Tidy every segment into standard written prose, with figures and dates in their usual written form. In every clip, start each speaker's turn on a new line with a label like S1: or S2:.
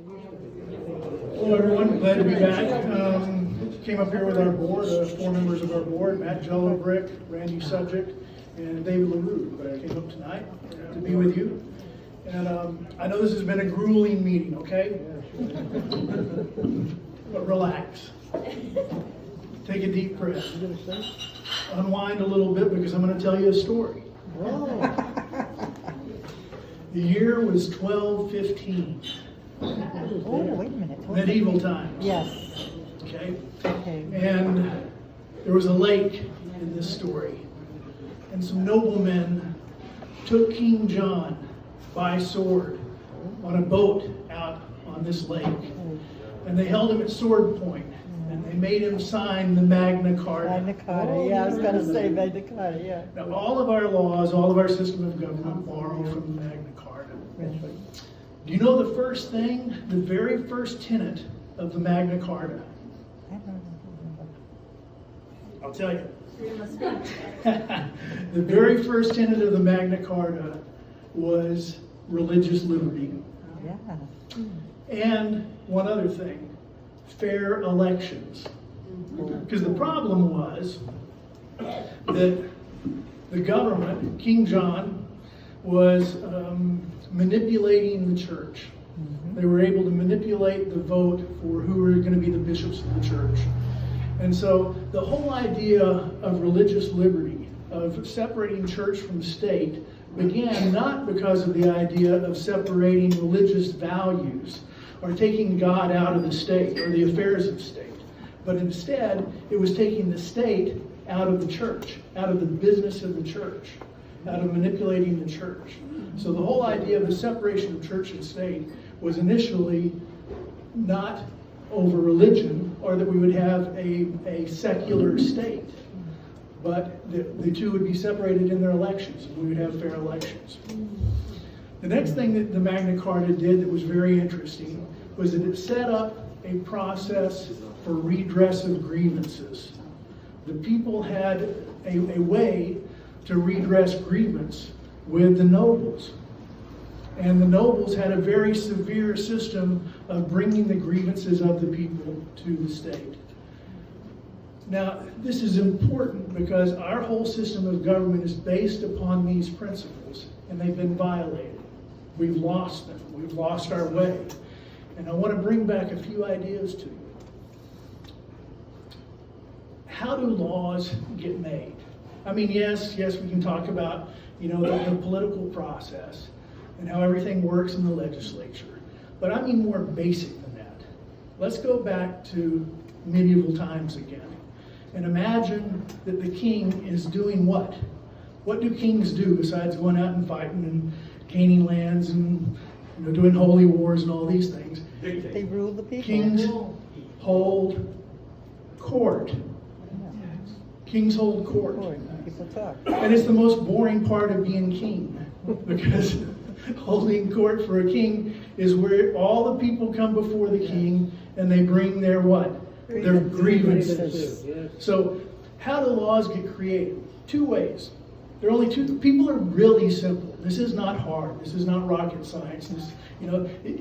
S1: Hello everyone, glad to be back. Came up here with our board, 4 members of our board, Matt Jellobrick, Randy Subject, and David LaRue. But I came up tonight to be with you. And I know this has been a grueling meeting, okay? But relax. Take a deep breath. Unwind a little bit because I'm going to tell you a story. The year was 1215.
S2: Oh, wait a minute.
S1: Medieval times.
S2: Yes.
S1: Okay?
S2: Okay.
S1: And there was a lake in this story. And some noblemen took King John by sword on a boat out on this lake. And they held him at sword point. And they made him sign the Magna Carta.
S2: Magna Carta, yeah, I was going to say Magna Carta, yeah.
S1: Now, all of our laws, all of our system of government borrow from the Magna Carta. Do you know the first thing, the very first tenet of the Magna Carta? I'll tell you. The very first tenet of the Magna Carta was religious liberty.
S2: Yeah.
S1: And one other thing, fair elections. Because the problem was that the government, King John, was manipulating the church. They were able to manipulate the vote for who were going to be the bishops of the church. And so the whole idea of religious liberty, of separating church from state, began not because of the idea of separating religious values or taking God out of the state or the affairs of state, but instead it was taking the state out of the church, out of the business of the church, out of manipulating the church. So the whole idea of the separation of church and state was initially not over religion or that we would have a secular state, but the two would be separated in their elections and we would have fair elections. The next thing that the Magna Carta did that was very interesting was that it set up a process for redress of grievances. The people had a way to redress grievance with the nobles. And the nobles had a very severe system of bringing the grievances of the people to the state. Now, this is important because our whole system of government is based upon these principles, and they've been violated. We've lost them. We've lost our way. And I want to bring back a few ideas to you. How do laws get made? I mean, yes, we can talk about, the political process and how everything works in the legislature. But I mean more basic than that. Let's go back to medieval times again. And imagine that the king is doing what? What do kings do besides going out and fighting and gaining lands and doing holy wars and all these things?
S2: They rule the people.
S1: Kings hold court. Kings hold court.
S2: People talk.
S1: And it's the most boring part of being king, because holding court for a king is where all the people come before the king and they bring their what? Their grievances. So how do laws get created? 2 ways. There are only 2. People are really simple. This is not hard. This is not rocket science. You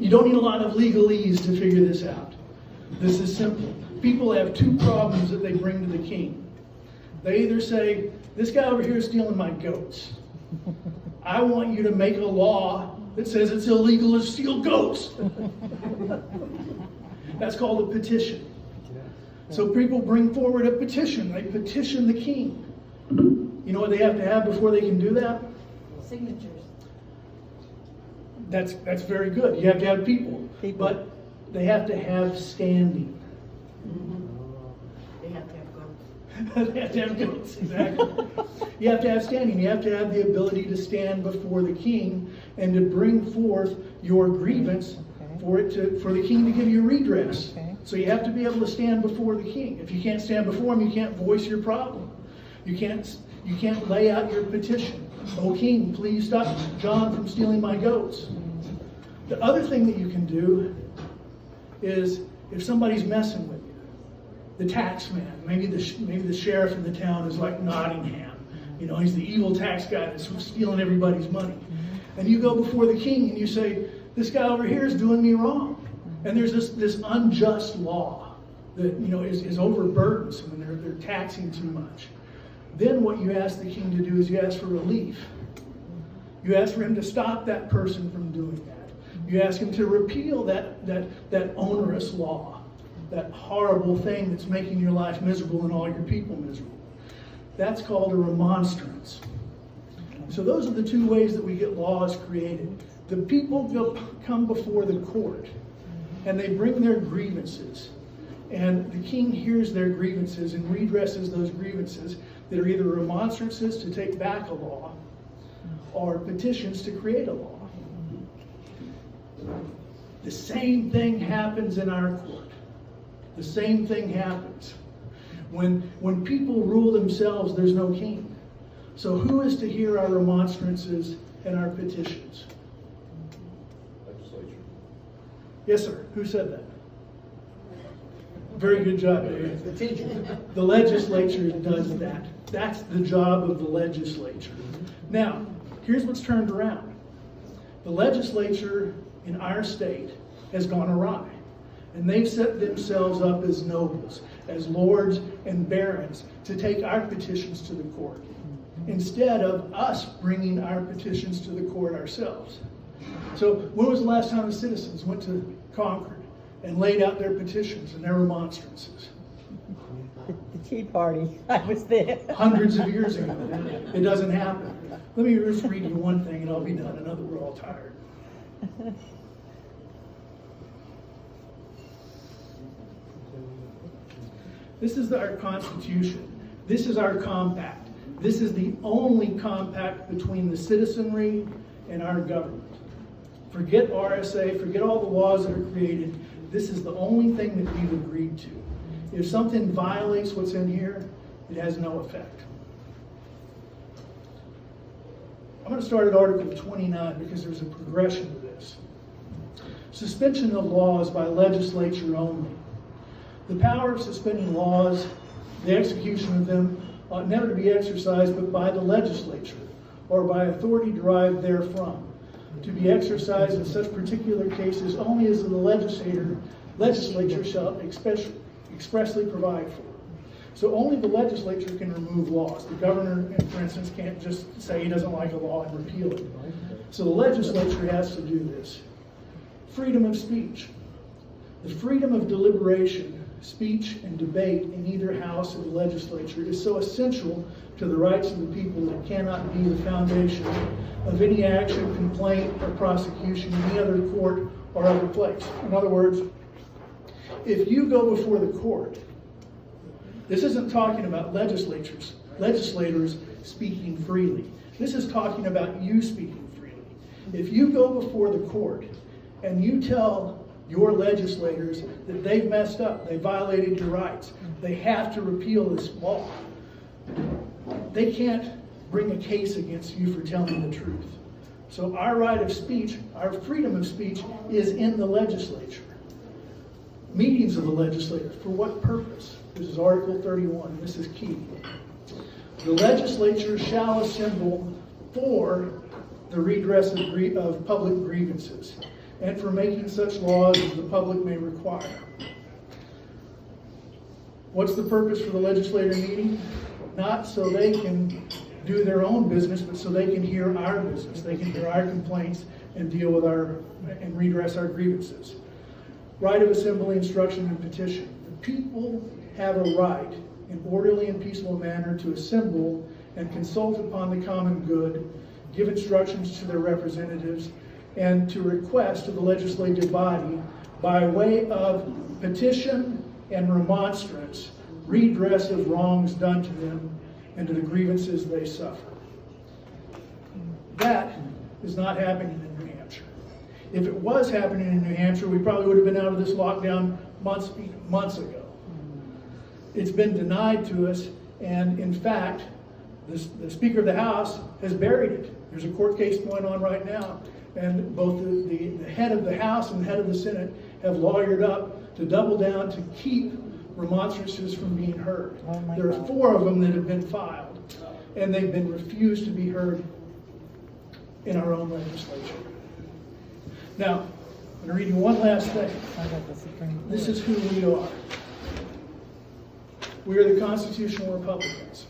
S1: don't need a lot of legalese to figure this out. This is simple. People have 2 problems that they bring to the king. They either say, this guy over here is stealing my goats. I want you to make a law that says it's illegal to steal goats. That's called a petition. So people bring forward a petition. They petition the king. You know what they have to have before they can do that?
S3: Signatures.
S1: That's very good. You have to have people. But they have to have standing.
S3: They have to have goats.
S1: They have to have goats, exactly. You have to have standing. You have to have the ability to stand before the king and to bring forth your grievance for the king to give you redress. So you have to be able to stand before the king. If you can't stand before him, you can't voice your problem. You can't lay out your petition. Oh king, please stop John from stealing my goats. The other thing that you can do is if somebody's messing with you, the tax man, maybe the sheriff in the town is like Nottingham. He's the evil tax guy that's stealing everybody's money. And you go before the king and you say, this guy over here is doing me wrong. And there's this unjust law that, you know, is overburdensome and they're taxing too much. Then what you ask the king to do is you ask for relief. You ask for him to stop that person from doing that. You ask him to repeal that onerous law, that horrible thing that's making your life miserable and all your people miserable. That's called a remonstrance. So those are the two ways that we get laws created. The people come before the court and they bring their grievances. And the king hears their grievances and redresses those grievances that are either remonstrances to take back a law or petitions to create a law. The same thing happens in our court. The same thing happens. When people rule themselves, there's no king. So who is to hear our remonstrances and our petitions?
S3: Legislature.
S1: Yes, sir. Who said that? Very good job, David.
S3: The teacher.
S1: The legislature does that. That's the job of the legislature. Now, here's what's turned around. The legislature in our state has gone awry. And they've set themselves up as nobles, as lords and barons, to take our petitions to the court, instead of us bringing our petitions to the court ourselves. So when was the last time the citizens went to Concord and laid out their petitions and their remonstrances?
S2: The Tea Party. I was there.
S1: Hundreds of years ago. It doesn't happen. Let me just read you one thing and I'll be done. I know that we're all tired. This is our Constitution. This is our compact. This is the only compact between the citizenry and our government. Forget RSA, forget all the laws that are created. This is the only thing that we've agreed to. If something violates what's in here, it has no effect. I'm going to start at Article 29 because there's a progression to this. Suspension of laws by legislature only. The power of suspending laws, the execution of them, ought never to be exercised but by the legislature or by authority derived therefrom, to be exercised in such particular cases only as the legislature shall expressly provide for. So only the legislature can remove laws. The governor, for instance, can't just say he doesn't like a law and repeal it. So the legislature has to do this. Freedom of speech. The freedom of deliberation, speech, and debate in either house of the legislature is so essential to the rights of the people that it cannot be the foundation of any action, complaint, or prosecution in any other court or other place. In other words, if you go before the court, this isn't talking about legislators speaking freely. This is talking about you speaking freely. If you go before the court and you tell your legislators that they've messed up, they violated your rights, they have to repeal this law, they can't bring a case against you for telling the truth. So our right of speech, our freedom of speech, is in the legislature. Meetings of the legislature, for what purpose? This is Article 31, this is key. The legislature shall assemble for the redress of public grievances and for making such laws as the public may require. What's the purpose for the legislative meeting? Not so they can do their own business, but so they can hear our business. They can hear our complaints and deal with and redress our grievances. Right of assembly, instruction, and petition. The people have a right in orderly and peaceful manner to assemble and consult upon the common good, give instructions to their representatives, and to request of the legislative body by way of petition and remonstrance, redress of wrongs done to them and to the grievances they suffer. That is not happening in New Hampshire. If it was happening in New Hampshire, we probably would have been out of this lockdown months ago. It's been denied to us, and in fact, the Speaker of the House has buried it. There's a court case going on right now, and both the head of the House and the head of the Senate have lawyered up to double down to keep remonstrances from being heard. There are 4 of them that have been filed, and they've been refused to be heard in our own legislature. Now, I'm going to read you one last thing.
S2: I got the Supreme Court.
S1: This is who we are. We are the constitutional Republicans.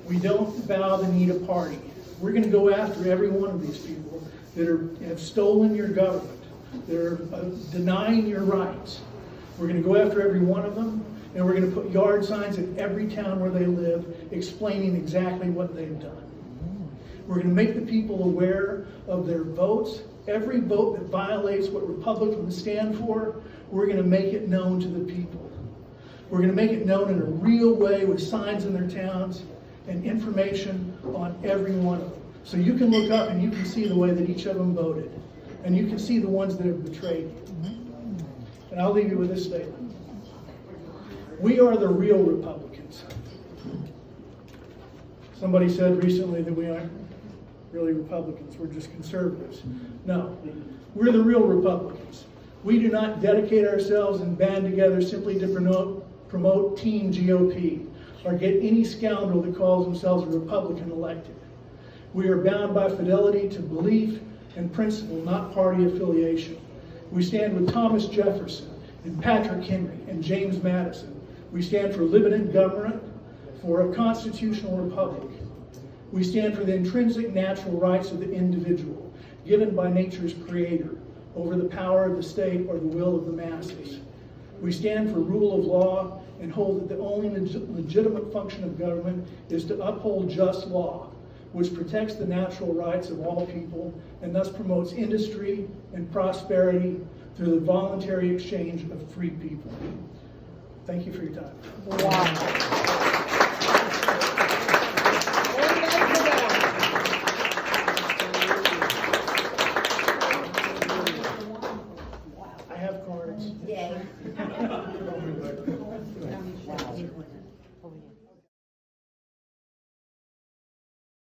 S1: We don't bow the knee to party. We're going to go after every one of these people that have stolen your government, that are denying your rights. We're going to go after every one of them, and we're going to put yard signs in every town where they live explaining exactly what they've done. We're going to make the people aware of their votes. Every vote that violates what Republicans stand for, we're going to make it known to the people. We're going to make it known in a real way with signs in their towns and information on every one of them. So you can look up and you can see the way that each of them voted. And you can see the ones that have betrayed you. And I'll leave you with this statement. We are the real Republicans. Somebody said recently that we aren't really Republicans, we're just conservatives. No, we're the real Republicans. We do not dedicate ourselves and band together simply to promote Team GOP or get any scoundrel that calls themselves a Republican elected. We are bound by fidelity to belief and principle, not party affiliation. We stand with Thomas Jefferson and Patrick Henry and James Madison. We stand for limited government, for a constitutional republic. We stand for the intrinsic natural rights of the individual, given by nature's creator, over the power of the state or the will of the masses. We stand for rule of law and hold that the only legitimate function of government is to uphold just law, which protects the natural rights of all people and thus promotes industry and prosperity through the voluntary exchange of free people. Thank you for your time.
S2: Wow.
S1: I have cards.
S3: Yay.